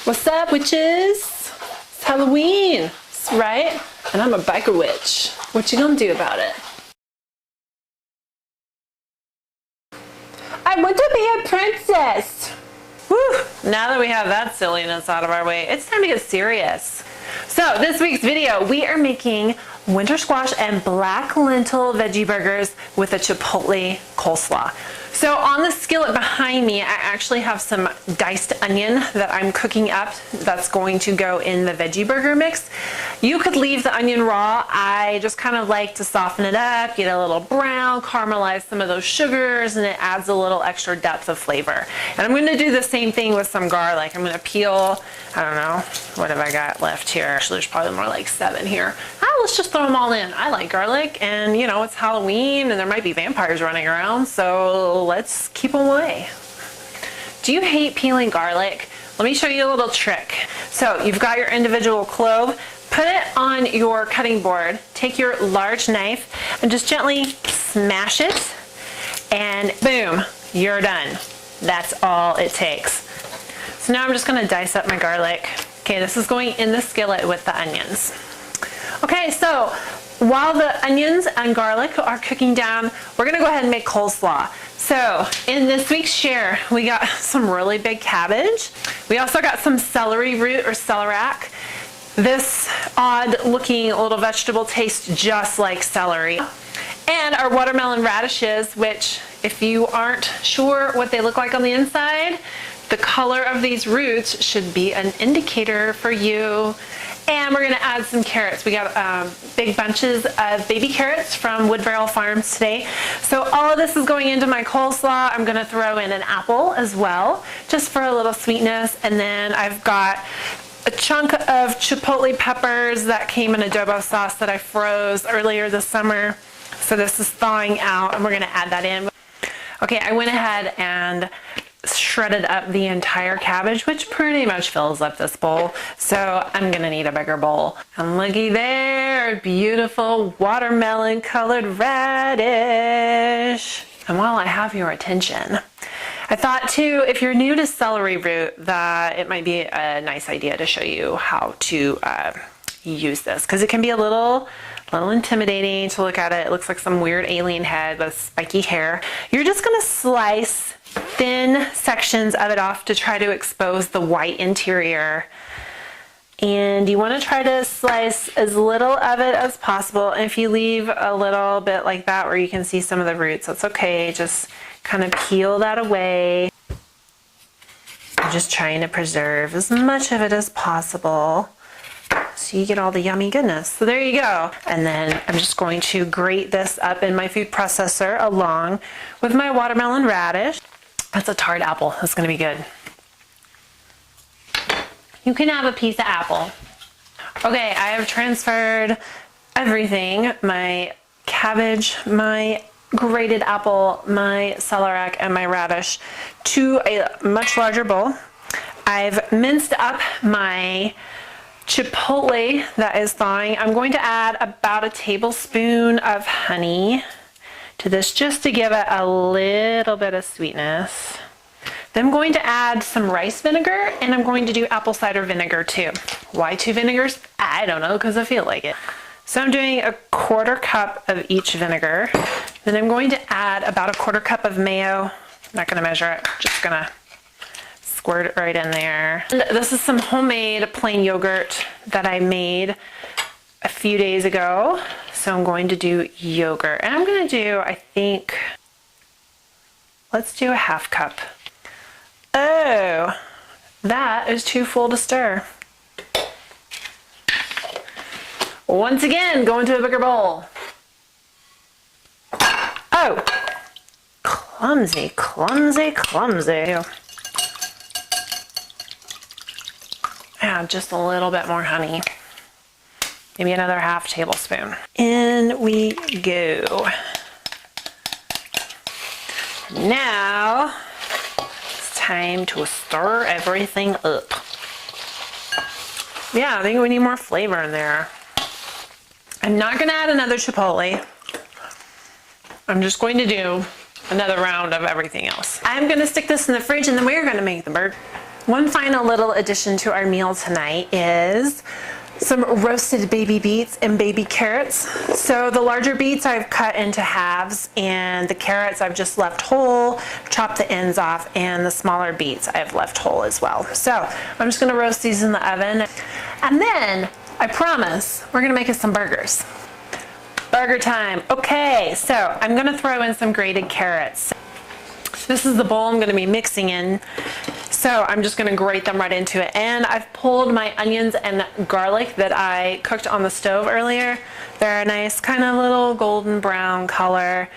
What's up, witches? It's Halloween, right? And I'm a biker witch. What you gonna do about it? I want to be a princess. Whew. Now that we have that silliness out of our way, it's time to get serious. So this week's video, we are making winter squash and black lentil veggie burgers with a chipotle coleslaw. So on the skillet behind me, I actually have some diced onion that I'm cooking up that's going to go in the veggie burger mix. You could leave the onion raw. I just kind of like to soften it up, get a little brown, caramelize some of those sugars, and it adds a little extra depth of flavor. And I'm going to do the same thing with some garlic. I'm going to peel, I don't know, what have I got left here? Actually, there's probably more like 7 here. Let's just throw them all in. I like garlic, and you know, it's Halloween and there might be vampires running around, so let's keep them away. Do you hate peeling garlic? Let me show you a little trick. So you've got your individual clove, put it on your cutting board, take your large knife and just gently smash it, and boom, you're done. That's all it takes. So now I'm just going to dice up my garlic. Okay, this is going in the skillet with the onions. Okay, so while the onions and garlic are cooking down, we're gonna go ahead and make coleslaw. So in this week's share, we got some really big cabbage. We also got some celery root or celeriac. This odd looking little vegetable tastes just like celery. And our watermelon radishes, which if you aren't sure what they look like on the inside, the color of these roots should be an indicator for you. And we're gonna add some carrots. We got big bunches of baby carrots from Woodbarrel Farms today. So all of this is going into my coleslaw. I'm gonna throw in an apple as well, just for a little sweetness. And then I've got a chunk of chipotle peppers that came in adobo sauce that I froze earlier this summer. So this is thawing out and we're gonna add that in. Okay, I went ahead and shredded up the entire cabbage, which pretty much fills up this bowl. So I'm gonna need a bigger bowl. And looky there, beautiful watermelon colored radish. And while I have your attention, I thought too, if you're new to celery root, that it might be a nice idea to show you how to use this, because it can be a little intimidating to look at it. It looks like some weird alien head with spiky hair. You're just gonna slice thin sections of it off to try to expose the white interior. And you want to try to slice as little of it as possible. And if you leave a little bit like that where you can see some of the roots, that's okay. Just kind of peel that away. I'm just trying to preserve as much of it as possible so you get all the yummy goodness. So there you go. And then I'm just going to grate this up in my food processor along with my watermelon radish. That's a tart apple. That's going to be good. You can have a piece of apple. Okay, I have transferred everything. My cabbage, my grated apple, my celeriac, and my radish to a much larger bowl. I've minced up my chipotle that is thawing. I'm going to add about a tablespoon of honey to this just to give it a little bit of sweetness. Then I'm going to add some rice vinegar, and I'm going to do apple cider vinegar too. Why 2 vinegars? I don't know, because I feel like it. So I'm doing a 1/4 cup of each vinegar. Then I'm going to add about a 1/4 cup of mayo. I'm not going to measure it, just going to squirt it right in there. And this is some homemade plain yogurt that I made a few days ago. So I'm going to do yogurt, and I'm going to do, I think, let's do a 1/2 cup. Oh, that is too full to stir. Once again, go into a bigger bowl. Oh, clumsy, clumsy, clumsy. Add just a little bit more honey. Maybe another 1/2 tablespoon. In we go. Now it's time to stir everything up. Yeah, I think we need more flavor in there. I'm not gonna add another chipotle. I'm just going to do another round of everything else. I'm gonna stick this in the fridge and then we're gonna make the burger. One final little addition to our meal tonight is some roasted baby beets and baby carrots. So the larger beets I've cut into halves, and the carrots I've just left whole, chopped the ends off, and the smaller beets I've left whole as well. So I'm just gonna roast these in the oven, and then I promise we're gonna make us some burgers. Burger time. Okay, so I'm gonna throw in some grated carrots. This is the bowl I'm gonna be mixing in. So I'm just gonna grate them right into it. And I've pulled my onions and garlic that I cooked on the stove earlier. They're a nice kind of little golden brown color.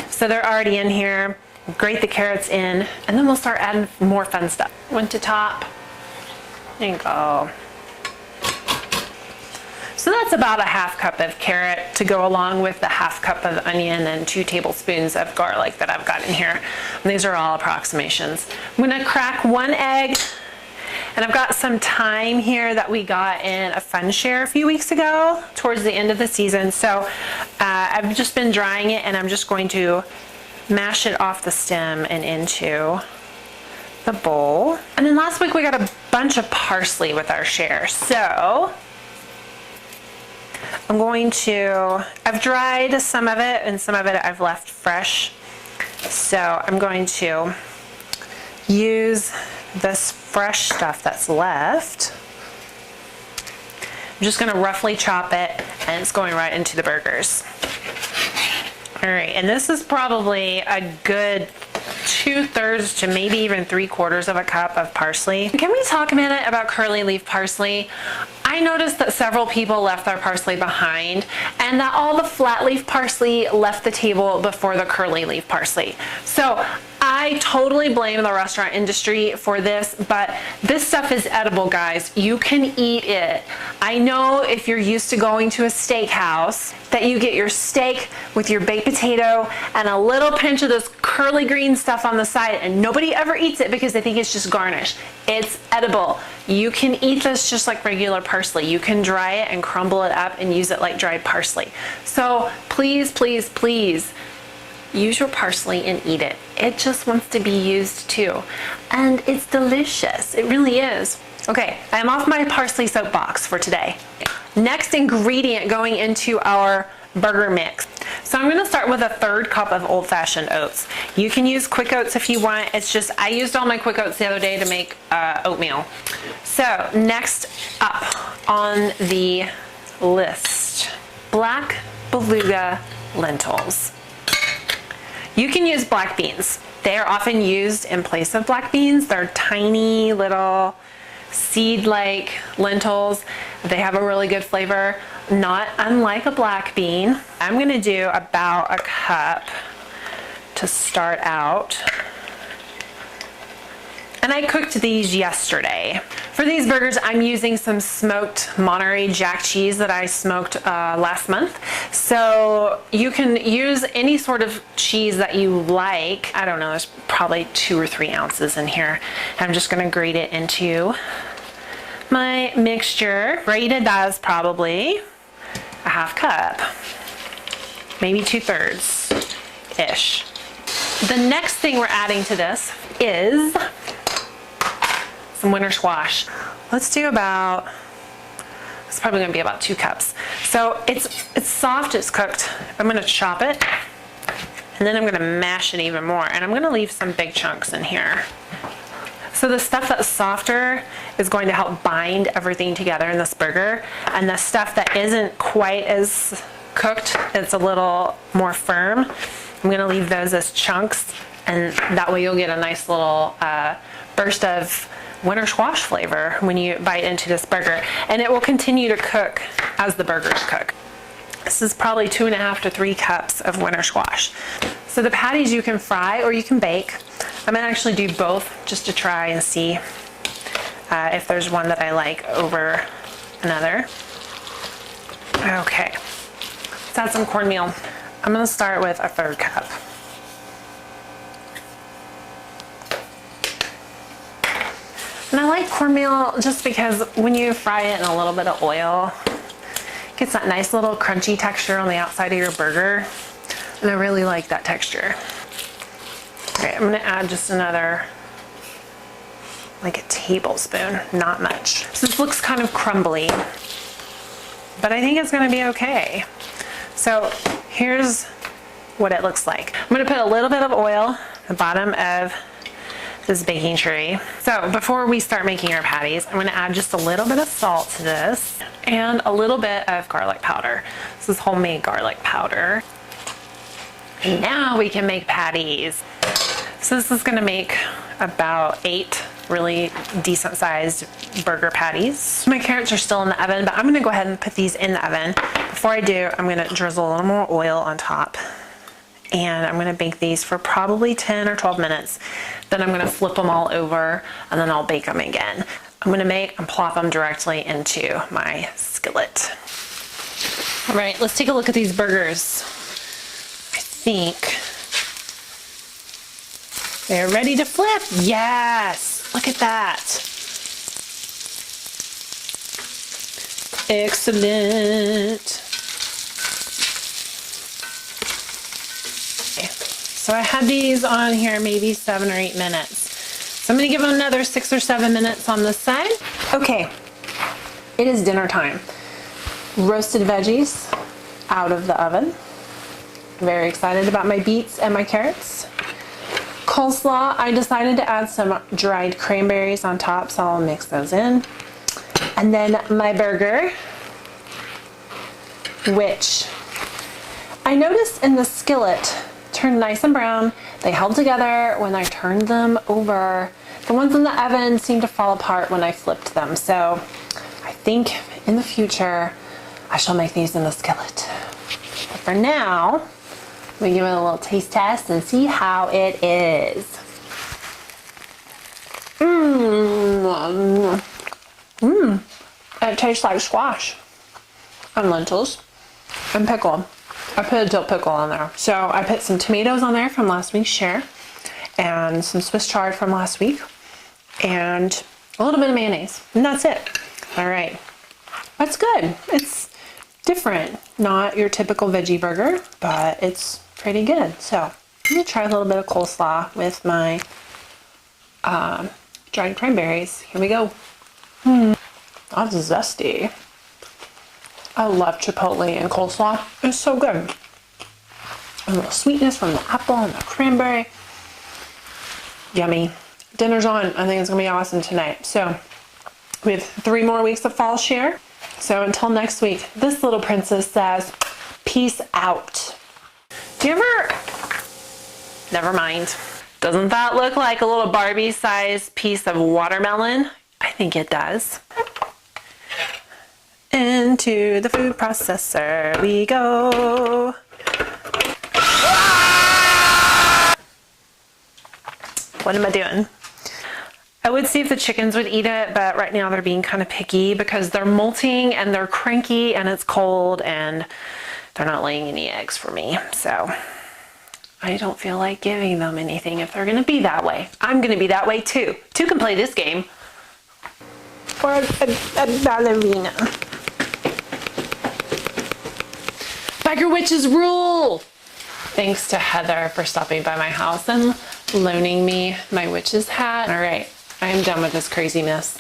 So they're already in here. Grate the carrots in, and then we'll start adding more fun stuff. One to top. There you go. So that's about a half cup of carrot to go along with the half cup of onion and 2 tablespoons of garlic that I've got in here. And these are all approximations. I'm gonna crack 1 egg, and I've got some thyme here that we got in a fun share a few weeks ago towards the end of the season. So I've just been drying it, and I'm just going to mash it off the stem and into the bowl. And then last week we got a bunch of parsley with our share. So I'm going to, I've dried some of it, and some of it I've left fresh. So I'm going to use this fresh stuff that's left. I'm just gonna roughly chop it, and it's going right into the burgers. All right, and this is probably a good 2/3 to maybe even 3/4 of a cup of parsley. Can we talk a minute about curly leaf parsley? I noticed that several people left their parsley behind, and that all the flat leaf parsley left the table before the curly leaf parsley. So I totally blame the restaurant industry for this, but this stuff is edible, guys. You can eat it. I know if you're used to going to a steakhouse that you get your steak with your baked potato and a little pinch of this curly green stuff on the side, and nobody ever eats it because they think it's just garnish. It's edible. You can eat this just like regular parsley. You can dry it and crumble it up and use it like dried parsley. So please, please, please, use your parsley and eat it. It just wants to be used too. And it's delicious. It really is. Okay, I'm off my parsley soapbox for today. Next ingredient going into our burger mix. So I'm gonna start with a 1/3 cup of old-fashioned oats. You can use quick oats if you want. It's just, I used all my quick oats the other day to make oatmeal. So next up on the list, black beluga lentils. You can use black beans. They are often used in place of black beans. They're tiny little seed-like lentils. They have a really good flavor, not unlike a black bean. I'm gonna do about a cup to start out. And I cooked these yesterday. For these burgers, I'm using some smoked Monterey Jack cheese that I smoked last month. So you can use any sort of cheese that you like. I don't know, there's probably 2 or 3 ounces in here. I'm just gonna grate it into my mixture. Grated, that is probably a half cup, maybe 2/3-ish. The next thing we're adding to this is some winter squash. Let's do about, it's probably gonna be about 2 cups. So it's soft, it's cooked. I'm gonna chop it, and then I'm gonna mash it even more, and I'm gonna leave some big chunks in here. So the stuff that's softer is going to help bind everything together in this burger, and the stuff that isn't quite as cooked, it's a little more firm, I'm gonna leave those as chunks, and that way you'll get a nice little burst of winter squash flavor when you bite into this burger, and it will continue to cook as the burgers cook. This is probably 2.5 to 3 cups of winter squash. So the patties you can fry or you can bake. I'm gonna actually do both just to try and see if there's one that I like over another. Okay, let's add some cornmeal. I'm gonna start with a 1/3 cup. And I like cornmeal just because when you fry it in a little bit of oil, it gets that nice little crunchy texture on the outside of your burger. And I really like that texture. Okay, I'm gonna add just another like a tablespoon, not much. So this looks kind of crumbly, but I think it's gonna be okay. So here's what it looks like. I'm gonna put a little bit of oil at the bottom of this baking tray. So before we start making our patties, I'm gonna add just a little bit of salt to this and a little bit of garlic powder. This is homemade garlic powder. And now we can make patties. So this is gonna make about 8 really decent sized burger patties. My carrots are still in the oven, but I'm gonna go ahead and put these in the oven. Before I do, I'm gonna drizzle a little more oil on top. And I'm gonna bake these for probably 10 or 12 minutes. Then I'm gonna flip them all over and then I'll bake them again. I'm gonna make and plop them directly into my skillet. All right, let's take a look at these burgers. I think they're ready to flip. Yes, look at that. Excellent. So I had these on here maybe 7 or 8 minutes. So I'm gonna give them another 6 or 7 minutes on this side. Okay, it is dinner time. Roasted veggies out of the oven. Very excited about my beets and my carrots. Coleslaw, I decided to add some dried cranberries on top, so I'll mix those in. And then my burger, which I noticed in the skillet turned nice and brown. They held together when I turned them over. The ones in the oven seemed to fall apart when I flipped them. So I think in the future, I shall make these in the skillet. But for now, let me give it a little taste test and see how it is. It tastes like squash and lentils and pickle. I put a dill pickle on there. So I put some tomatoes on there from last week's share and some Swiss chard from last week and a little bit of mayonnaise, and that's it. All right, that's good. It's different, not your typical veggie burger, but it's pretty good. So I'm gonna try a little bit of coleslaw with my dried cranberries. Here we go. That's zesty. I love chipotle and coleslaw. It's so good. A little sweetness from the apple and the cranberry. Yummy. Dinner's on. I think it's gonna be awesome tonight. So we have 3 more weeks of fall share. So until next week, this little princess says, peace out. Do you ever, never mind. Doesn't that look like a little Barbie-sized piece of watermelon? I think it does. Into the food processor we go. What am I doing? I would see if the chickens would eat it, but right now they're being kind of picky because they're molting and they're cranky and it's cold and they're not laying any eggs for me. So I don't feel like giving them anything if they're gonna be that way. I'm gonna be that way too. 2 can play this game. Or a ballerina. Beggar witches rule! Thanks to Heather for stopping by my house and loaning me my witch's hat. All right, I am done with this craziness.